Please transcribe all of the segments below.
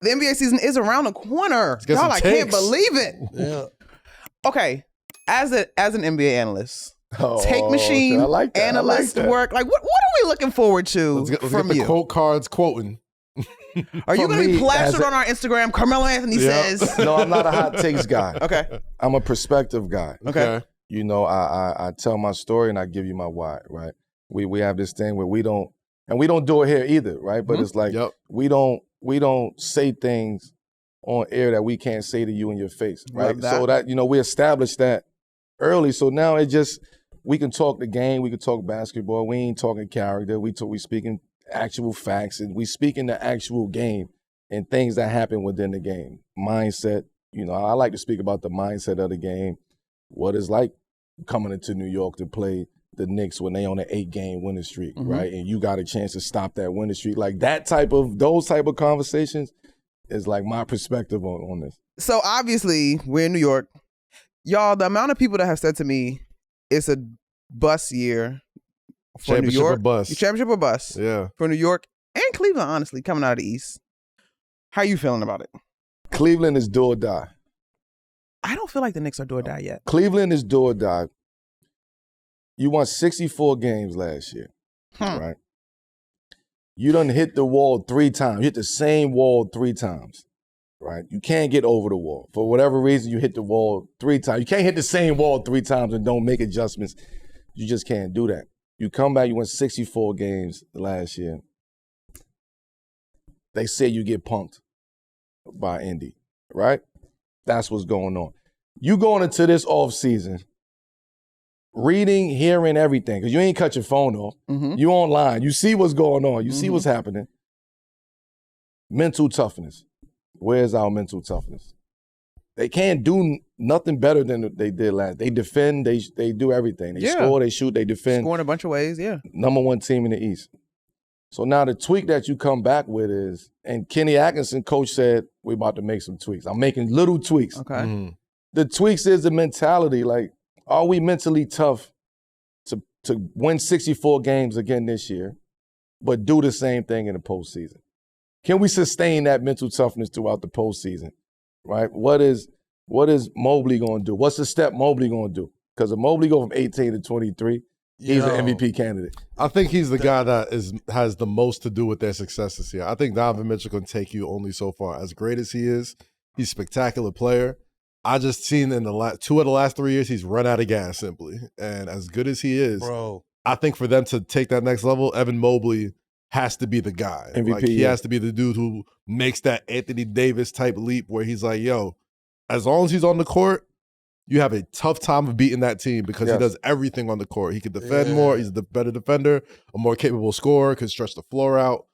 The NBA season is around the corner. Y'all, I can't believe it. Yeah. Okay, as an NBA analyst, take machine analyst work. Like, what are we looking forward to let's get from the you? quote cards quoting. Are you going to be plastered on our Instagram? Carmelo Anthony says. No, I'm not a hot takes guy. Okay. I'm a perspective guy. Okay. You know, I tell my story and I give you my why, right? We have this thing where we don't do it here either, right? But it's like we don't say things on air that we can't say to you in your face, right? So that, you know, we established that early. So now we can talk the game, we can talk basketball. We ain't talking character. We speaking actual facts, and we speaking the actual game and things that happen within the game. Mindset, you know, I like to speak about the mindset of the game, what it's like coming into New York to play the Knicks when they on an 8-game winning streak, right? And you got a chance to stop that winning streak. Like those type of conversations is like my perspective on this. So obviously we're in New York. Y'all, the amount of people that have said to me, it's a bus year for New York. Championship or bust. Yeah. For New York and Cleveland, honestly, coming out of the East. How you feeling about it? Cleveland is do or die. I don't feel like the Knicks are do or die yet. Cleveland is do or die. You won 64 games last year, right? You done hit the wall 3 times. You hit the same wall 3 times, right? You can't get over the wall. For whatever reason, you hit the wall 3 times. You can't hit the same wall 3 times and don't make adjustments. You just can't do that. You come back, you won 64 games last year. They say you get punked by Indy, right? That's what's going on. You going into this offseason, reading, hearing everything, because you ain't cut your phone off. You online. You see what's going on. You see what's happening. Mental toughness. Where's our mental toughness? They can't do nothing better than they did last. They defend. They do everything. They score. They shoot. They defend. Scoring a bunch of ways. Yeah. Number 1 team in the East. So now the tweak that you come back with is, and Kenny Atkinson, coach, said we about to make some tweaks. I'm making little tweaks. Okay. The tweaks is the mentality. Like, are we mentally tough to win 64 games again this year, but do the same thing in the postseason? Can we sustain that mental toughness throughout the postseason? Right? What is Mobley going to do? What's the step Mobley going to do? Because if Mobley go from 18 to 23, he's an MVP candidate. I think he's the guy that has the most to do with their success this year. I think Donovan Mitchell can take you only so far. As great as he is, he's a spectacular player. I just seen in the 2 of the last 3 years, he's run out of gas simply. And as good as he is, I think for them to take that next level, Evan Mobley has to be the guy. MVP, like, he has to be the dude who makes that Anthony Davis type leap where he's like, yo, as long as he's on the court, you have a tough time of beating that team because he does everything on the court. He can defend more. He's the better defender, a more capable scorer, can stretch the floor out,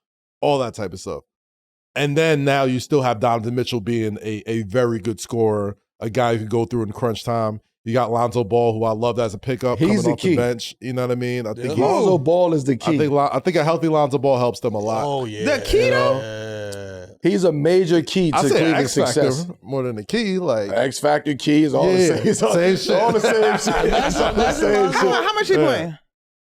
all that type of stuff. And then now you still have Donovan Mitchell being a very good scorer, a guy who can go through in crunch time. You got Lonzo Ball, who I loved as a pickup, He's coming the off key. the bench. You know what I mean? I think Lonzo Ball is the key. I think a healthy Lonzo Ball helps them a lot. Oh, The key, though? He's a major key to Cleveland's success. More than the key, like X Factor key is all the same. Same shit. All the same shit. That's all the same shit. How much he playing?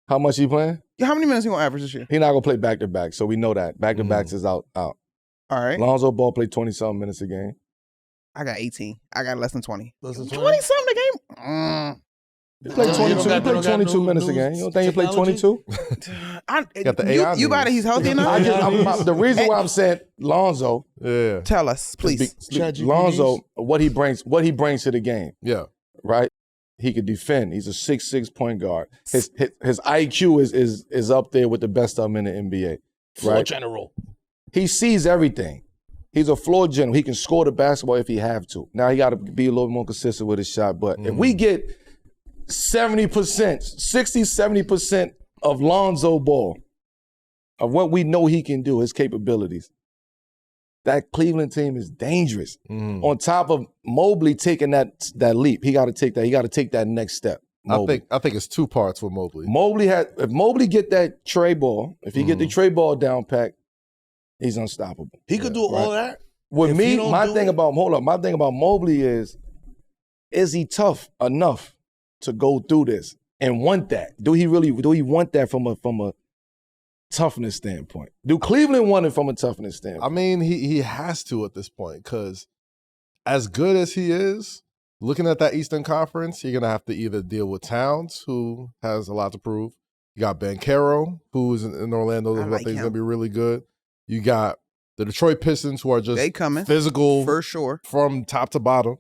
How much he playing? How many minutes he gonna average this year? He not gonna play back to back, so we know that back to backs is out. All right. Lonzo Ball played 20-something minutes a game. I got 18. I got less than 20. Less than 20 something a game? He played 22. He played 22 minutes a game. You don't think he played 22? Got the AI you got it. He's healthy enough. The reason why I'm saying Lonzo. Yeah. Tell us, please. Lonzo, what he brings to the game. Yeah. Right. He could defend. He's a 6'6" point guard. His IQ is up there with the best of them in the NBA. Floor general. He sees everything. He's a floor general. He can score the basketball if he have to. Now he got to be a little more consistent with his shot. But if we get 70%, 60-70% of Lonzo Ball, of what we know he can do, his capabilities, that Cleveland team is dangerous. On top of Mobley taking that leap, he got to take that. He got to take that next step. I think it's 2 parts with Mobley. If Mobley get that tray ball, if he get the tray ball down pack, he's unstoppable. He could do all that. With me, my thing about Mobley is he tough enough to go through this and want that? Do he want that from a toughness standpoint? Do Cleveland want it from a toughness standpoint? I mean, he has to at this point because as good as he is, looking at that Eastern Conference, you're going to have to either deal with Towns, who has a lot to prove. You got Banchero, who is in Orlando, who I think is going to be really good. You got the Detroit Pistons, who are just physical for sure from top to bottom.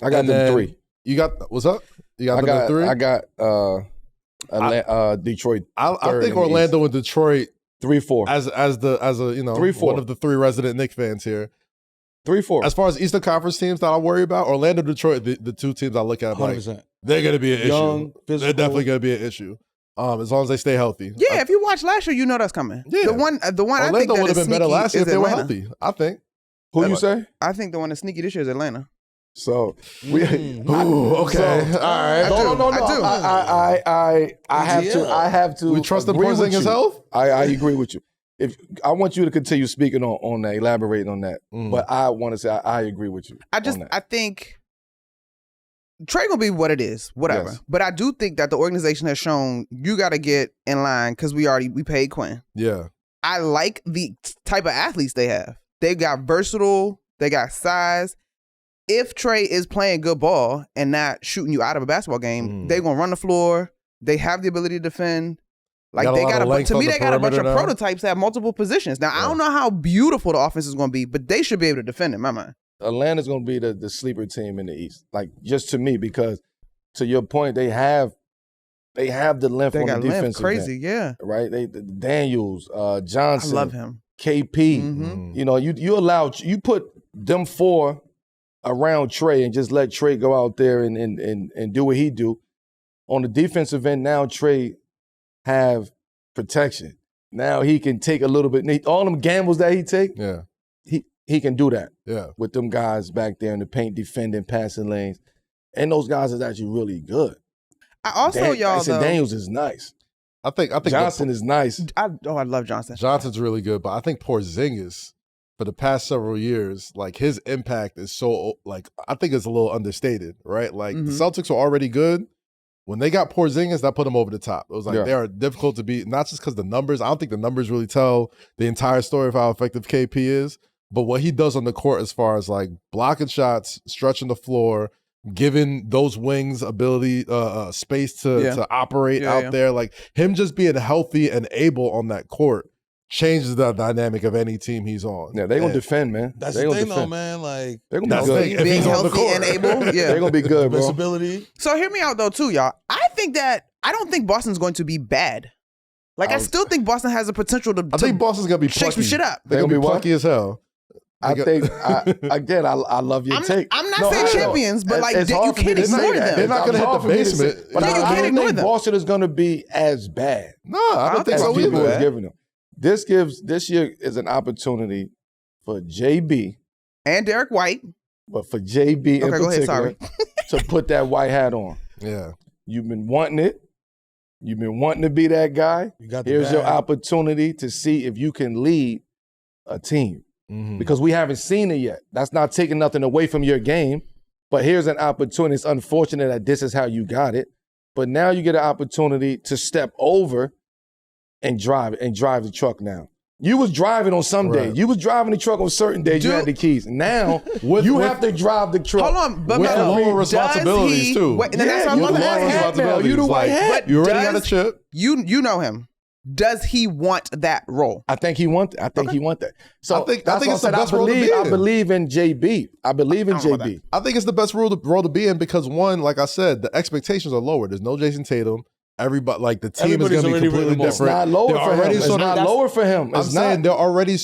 I got them 3. You got what's up? You got them 3. I got Detroit. I think Orlando and Detroit 3-4 as a 3-4 one of the 3 resident Knicks fans here. 3-4. As far as Eastern Conference teams that I worry about, Orlando, Detroit, the 2 teams I look at, like, they're going to be an issue. Physical. They're definitely going to be an issue. As long as they stay healthy. Yeah, if you watch last year, you know that's coming. Yeah. The one Orlando I think that would have been better last year if they were healthy, I think. Who you say? I think the one that's sneaky this year is Atlanta. So okay. All right. No. I have to. We trust the Porzingis' health? I agree with you. If I want you to continue speaking on that, elaborating on that. But I want to say I agree with you. I think trade gonna be what it is, whatever. Yes. But I do think that the organization has shown you got to get in line because we paid Quinn. Yeah. I like the type of athletes they have. They got versatile. They got size. If Trey is playing good ball and not shooting you out of a basketball game, they're gonna run the floor. They have the ability to defend. Like they got a bunch of prototypes that have multiple positions. Now I don't know how beautiful the offense is gonna be, but they should be able to defend in my mind. Atlanta's going to be the sleeper team in the East, like just to me, because to your point, they have the length on the defensive crazy, end, yeah. Right? Daniels, Johnson, I love him. KP. You know, you put them 4 around Trey and just let Trey go out there and do what he do. On the defensive end, now Trey have protection. Now he can take a little bit. All them gambles that he take. Yeah. He can do that with them guys back there in the paint, defending, passing lanes. And those guys is actually really good. Daniels is nice. I think Johnson is nice. I love Johnson. Johnson's really good, but I think Porzingis, for the past several years, like his impact is so, like, I think it's a little understated, right? Like the Celtics were already good. When they got Porzingis, that put them over the top. It was like they are difficult to beat, not just because the numbers. I don't think the numbers really tell the entire story of how effective KP is. But what he does on the court as far as like blocking shots, stretching the floor, giving those wings ability, space to operate out there, like him just being healthy and able on that court changes the dynamic of any team he's on. Yeah, they're going to defend, man. That's the thing though, man. Like, they're going to be good. Being healthy and able, they're going to be good, bro. Visibility. So hear me out though too, y'all. I don't think Boston's going to be bad. Like I still think Boston has the potential to. I think Boston's going to be plucky. Shake some shit up. They're going to be plucky as hell. I love your take. I'm not saying champions, but like you can't ignore them. They're not going to hit the basement. But I don't think Boston is going to be as bad. No, I don't think so people either. are giving them. This year is an opportunity for JB and Derek White, but for JB in particular to put that white hat on. Yeah, you've been wanting it. You've been wanting to be that guy. Here's your opportunity to see if you can lead a team. Because we haven't seen it yet. That's not taking nothing away from your game, but here's an opportunity. It's unfortunate that this is how you got it, but now you get an opportunity to step over and drive the truck now. You was driving on some days. You was driving the truck on certain days. You had the keys. Now you have to drive the truck. Hold on, but with lower responsibilities too. And that's what I'm about to ask him. You the white hat. You already got a chip. You know him. Does he want that role? I think he wants that. He want that. So I think it's the best role to be in. I believe in JB. I believe in JB. I think it's the best role to be in because one, like I said, the expectations are lower. There's no Jason Tatum. Everybody, like the team is going to be completely different. It's not lower for him. I'm saying they're already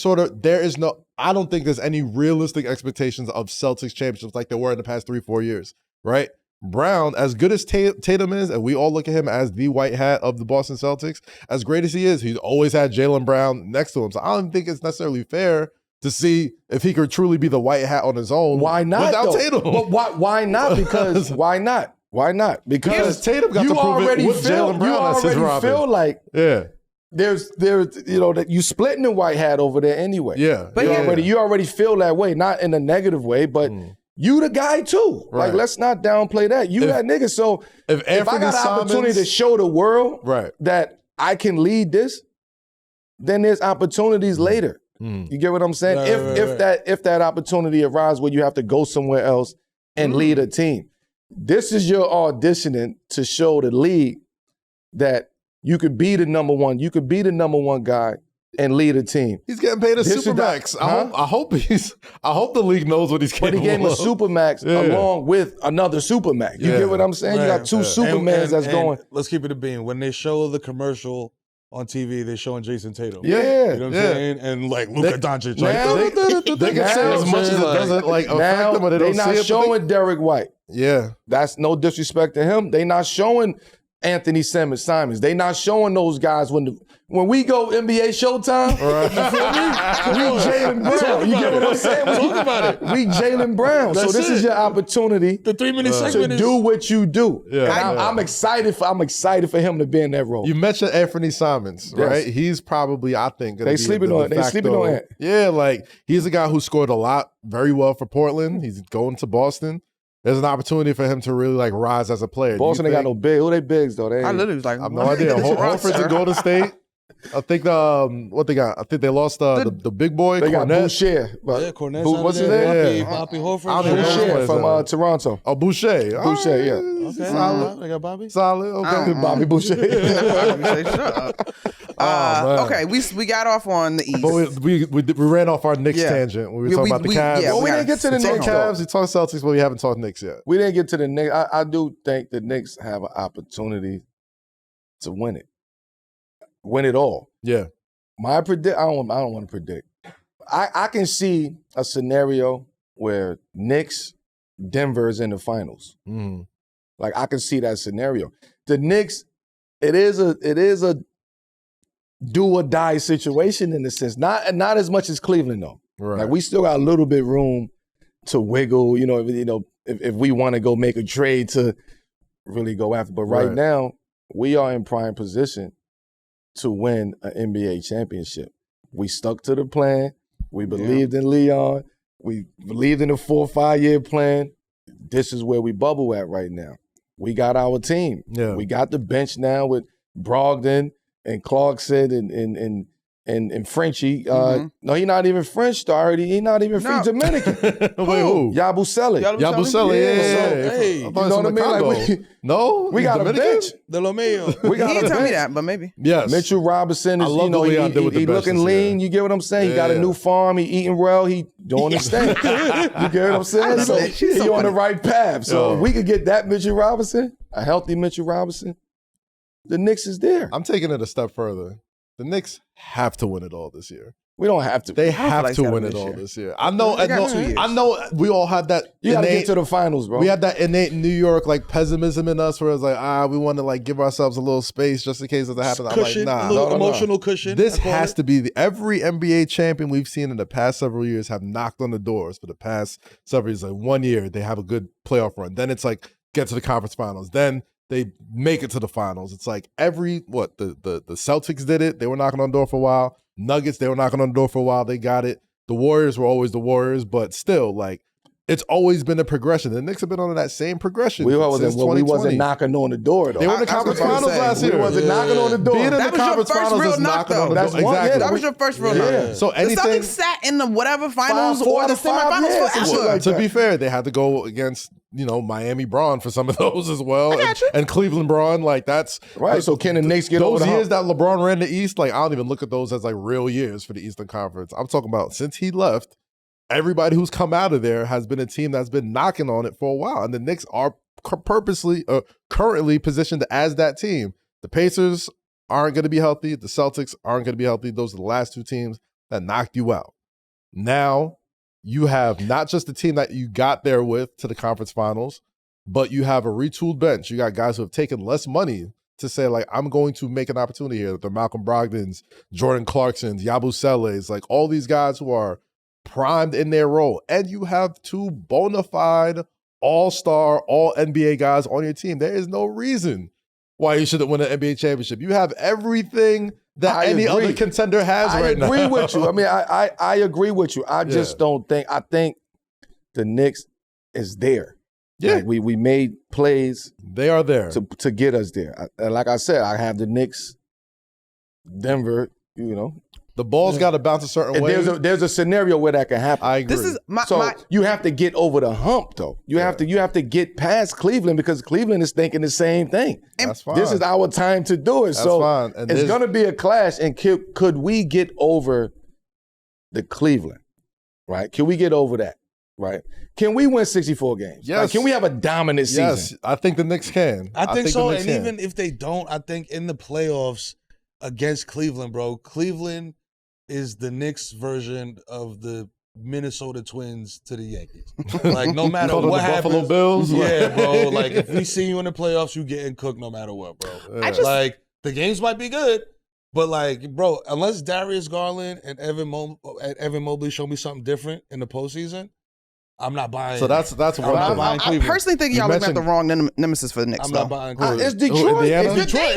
I don't think there's any realistic expectations of Celtics championships like there were in the past 3-4 years, right? Brown, as good as Tatum is, and we all look at him as the white hat of the Boston Celtics, as great as he is, he's always had Jaylen Brown next to him. So I don't think it's necessarily fair to see if he could truly be the white hat on his own. Why not? Without Tatum. But why not? Because why not? Why not? Because Tatum got to prove it with Jaylen Brown as his Robin. You already feel like there's that you splitting the white hat over there anyway. Yeah. But you already feel that way, not in a negative way, but you the guy too. Right. Like, let's not downplay that. You that nigga. So if I got an opportunity to show the world that I can lead this, then there's opportunities later. You get what I'm saying? If that opportunity arises where you have to go somewhere else and lead a team, this is your auditioning to show the league that you could be the number one. You could be the number one guy and lead a team. He's getting paid a supermax. I hope the league knows what he's getting. But he gave him a supermax along with another supermax. You get what I'm saying? Right. You got two Supermans that's going. Let's keep it a bean. When they show the commercial on TV, they're showing Jason Tatum. Yeah. You know what I'm saying? And like Luka Doncic. They can say as much as it doesn't affect them, but they're not showing Derek White. Yeah. That's no disrespect to him. They not showing Anthony Simons. They not showing those guys when we go NBA Showtime. We Jaylen Brown. You get what I'm saying? Talk about it. We Jaylen Brown. So this is your opportunity. The 3-minute segment to do what you do. Yeah. And I'm excited for him to be in that role. You mentioned Anthony Simons, right? He's probably, I think, they sleeping on it. Yeah, like he's a guy who scored a lot, very well for Portland. He's going to Boston. There's an opportunity for him to really like rise as a player. Boston ain't got no big. Who they bigs though? I literally was like, I have no idea. Horford's to Golden State. I think what they got. I think they lost the big boy. They Cornette. got Boucher. Cornette's what's his name? Bobby Horford. Boucher from Toronto. Oh, Boucher. Boucher, yeah. Okay. Solid. They got Bobby. Solid. Okay. Bobby Boucher. Shut up. Okay, we got off on the East. But we ran off our Knicks tangent. We were talking about the Cavs. Well, we didn't get to the Knicks. Cavs. We talked Celtics, but we haven't talked Knicks yet. We didn't get to the Knicks. I do think the Knicks have an opportunity to win it. Win it all. Yeah. I don't want to predict. I can see a scenario where Knicks, Denver's in the finals. Like I can see that scenario. The Knicks, it is a do or die situation in a sense. Not as much as Cleveland though. Right. Like we still got a little bit room to wiggle. If we want to go make a trade to really go after. But right now, we are in prime position to win an NBA championship. We stuck to the plan. We believed in Leon. We believed in the 4 or 5 year plan. This is where we bubble at right now. We got our team. Yeah. We got the bench now with Brogdon and Clarkson and Frenchie. No, he's not even French already. He's not even French. Dominican. Wait, who? Yabusele. Yabusele, yeah. Hey, you know what I mean? Like we got Dominican? a bench. De Lomeo. We got He a didn't tell me bench. that, but maybe. Yes. Mitchell Robinson is, I love the way Leon did with the he looking benches, lean. You get what I'm saying? He got a new farm. He eating well. He doing his thing. You get what I'm saying? So he on the right path. So if we could get that Mitchell Robinson, a healthy Mitchell Robinson, the Knicks is there. I'm taking it a step further. The Knicks have to win it all this year. We don't have to. They have to win it all this year. I know. We all have that. You got to get to the finals, bro. We had that innate New York like pessimism in us, where it's like, we want to like give ourselves a little space just in case it happens. Cushion, I'm like, nah, a little emotional cushion. This has to be every NBA champion we've seen in the past several years have knocked on the doors for the past several years. Like 1 year, they have a good playoff run. Then it's like get to the conference finals. Then they make it to the finals. It's like the Celtics did it. They were knocking on the door for a while. Nuggets, they were knocking on the door for a while. They got it. The Warriors were always the Warriors, but still, like, it's always been a progression. The Knicks have been on that same progression. We wasn't knocking on the door, though. They were in the conference finals last year. We wasn't knocking on the door. Being in the conference finals is knocking on the door. Exactly. That was your first real knock. So anything, the Celtics sat in the whatever finals or the semifinals forever. To be fair, they had to go against Miami Braun for some of those as well, and Cleveland Braun. Like that's right. So can the Knicks get those over the years that LeBron ran the East? Like I don't even look at those as like real years for the Eastern Conference. I'm talking about since he left. Everybody who's come out of there has been a team that's been knocking on it for a while. And the Knicks are currently positioned as that team. The Pacers aren't going to be healthy. The Celtics aren't going to be healthy. Those are the last two teams that knocked you out. Now you have not just the team that you got there with to the conference finals, but you have a retooled bench. You got guys who have taken less money to say, like, I'm going to make an opportunity here. The Malcolm Brogdons, Jordan Clarksons, Yabuseles, like all these guys who are primed in their role. And you have two bona fide all-star, all-NBA guys on your team. There is no reason why you shouldn't win an NBA championship. You have everything that any other contender has right now. I agree with you. I mean, I agree with you. I just don't think, I think the Knicks is there. Yeah. Like we made plays. They are there. To get us there. And like I said, I have the Knicks, Denver, The ball's got to bounce a certain way. There's a scenario where that can happen. I agree. This is you have to get over the hump, though. You have to get past Cleveland because Cleveland is thinking the same thing. That's fine. This is our time to do it. That's fine. And it's going to be a clash. And could we get over the Cleveland? Right? Can we get over that? Right? Can we win 64 games? Yes. Like, can we have a dominant season? Yes, I think the Knicks can. I think so. And even if they don't, I think in the playoffs against Cleveland, bro, Cleveland is the Knicks version of the Minnesota Twins to the Yankees. Like, no matter what happens. Buffalo Bills? Yeah, bro. Like, if we see you in the playoffs, you getting cooked no matter what, bro. Yeah. Like, the games might be good, but, like, bro, unless Darius Garland and Evan Mobley show me something different in the postseason, I'm not buying. So that's one thing. I personally think y'all looking at the wrong nemesis for the Knicks. I'm not buying Cleveland. It's Detroit. It's Detroit.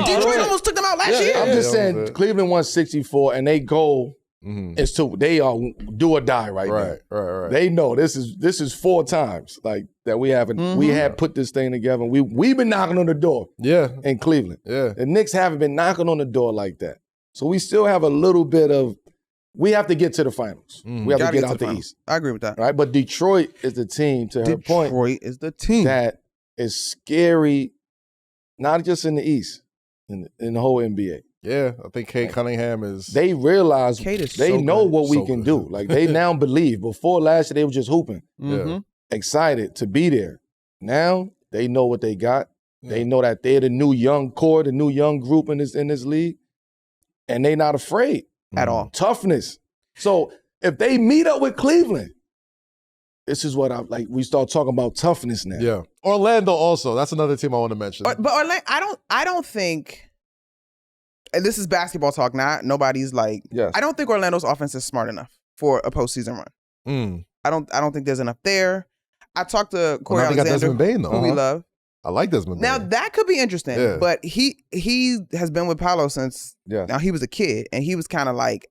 Detroit almost took them out last year. I'm just saying, Cleveland won 64, and they goal is to they are do or die right now. Right. They know this is 4 times like that we haven't we had put this thing together. We've been knocking on the door. In Cleveland. Yeah. The Knicks haven't been knocking on the door like that. So we still have a little bit of. We have to get to the finals. We have to get out the East. I agree with that. Right? But Detroit is the team, to her point. Detroit is the team. That is scary, not just in the East, in the whole NBA. Yeah, I think Kate Cunningham is. They realize they know what we can do. Like, they now believe. Before last year, they were just hooping. Excited to be there. Now, they know what they got. They know that they're the new young core, the new young group in this league. And they're not afraid. At all. Toughness. So if they meet up with Cleveland, this is what we start talking about toughness now. Yeah. Orlando also. That's another team I want to mention. But Orlando, I don't think, and this is basketball talk, nobody's like, I don't think Orlando's offense is smart enough for a postseason run. I don't think there's enough there. I talked to Corey Alexander, got Desmond Bane, though. who we love. I like Desmond Bane. Now that could be interesting, but he has been with Paolo since now he was a kid, and he was kind of like,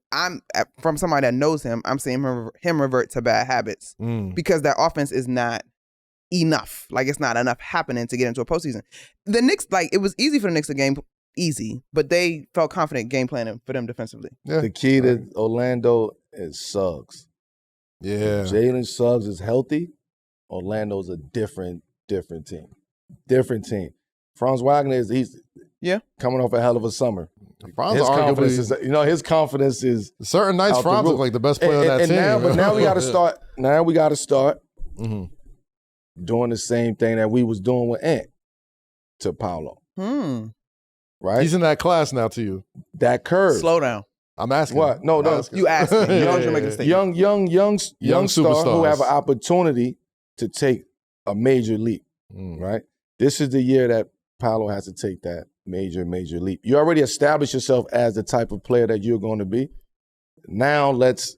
from somebody that knows him, I'm seeing him revert to bad habits because that offense is not enough. Like, it's not enough happening to get into a postseason. The Knicks, like, it was easy for the Knicks to game easy, but they felt confident game planning for them defensively. Yeah. The key to Orlando is Suggs. Yeah. If Jalen Suggs is healthy, Orlando's a different team. Different team. Franz Wagner he's coming off a hell of a summer. Franz his confidence is certain nights Franz look like the best player on that team. Now we got to start. Now we got to start doing the same thing that we was doing with Ant to Paolo. Right? He's in that class now to you. That curve. Slow down. I'm asking. What? No. You ask me. Young star who have an opportunity to take a major leap. Right? This is the year that Paolo has to take that major leap. You already established yourself as the type of player that you're going to be. Now let's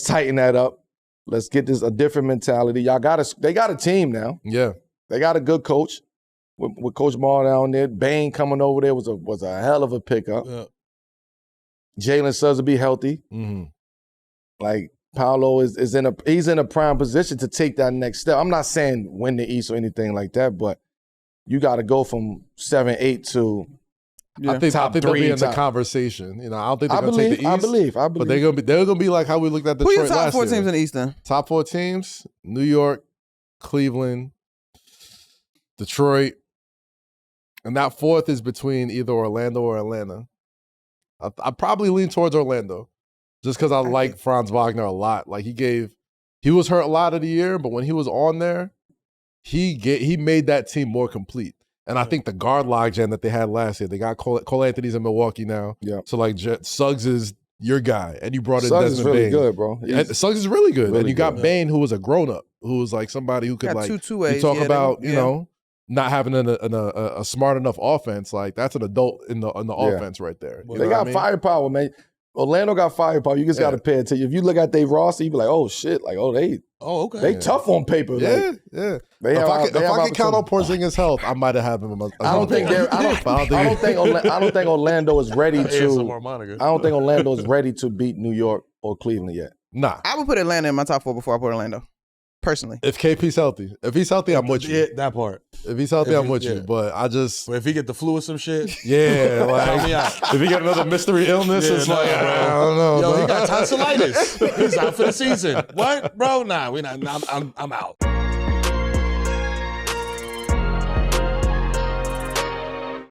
tighten that up. Let's get a different mentality. They got a team now. Yeah. They got a good coach with Coach Maul down there. Bane coming over there was a hell of a pickup. Yeah. Jalen Suggs will be healthy. Like, Paolo is in a prime position to take that next step. I'm not saying win the East or anything like that, but you got to go from 7-8 to I think they'll be in the conversation. You know, I don't think they're going to take the East. I believe. But they're going to be like how we looked at Detroit last year. Who are your top 4 teams in the East then? Top 4 teams: New York, Cleveland, Detroit, and that 4th is between either Orlando or Atlanta. I probably lean towards Orlando. Just because I like Franz Wagner a lot. Like, he was hurt a lot of the year, but when he was on there, he made that team more complete. And I think the guard logjam that they had last year, they got Cole Anthony's in Milwaukee now. Yeah. So, like, Suggs is your guy, and you brought in Suggs Desmond Bane. Suggs is really good, bro. Suggs is really good. And you got Bane, who was a grown-up, who was like somebody who could, like, you talk about, you know, not having a smart enough offense. Like, that's an adult in the offense right there. They got firepower, man. Orlando got firepower. You just got to pay attention. If you look at their roster, you be like, oh shit, like they tough on paper. Yeah, like, yeah. If I can count on Porzingis' health, I might have him. I don't think Orlando is ready to. I don't think Orlando is ready to beat New York or Cleveland yet. Nah, I would put Atlanta in my top 4 before I put Orlando. personally. If KP's healthy. If he's healthy, I'm with you. Yeah, that part. If he's healthy, I'm with you. But But if he get the flu or some shit, yeah, help me out. if he get another mystery illness, it's bro. I don't know. Yo, he got tonsillitis. He's out for the season. What, bro? Nah, we not. I'm out.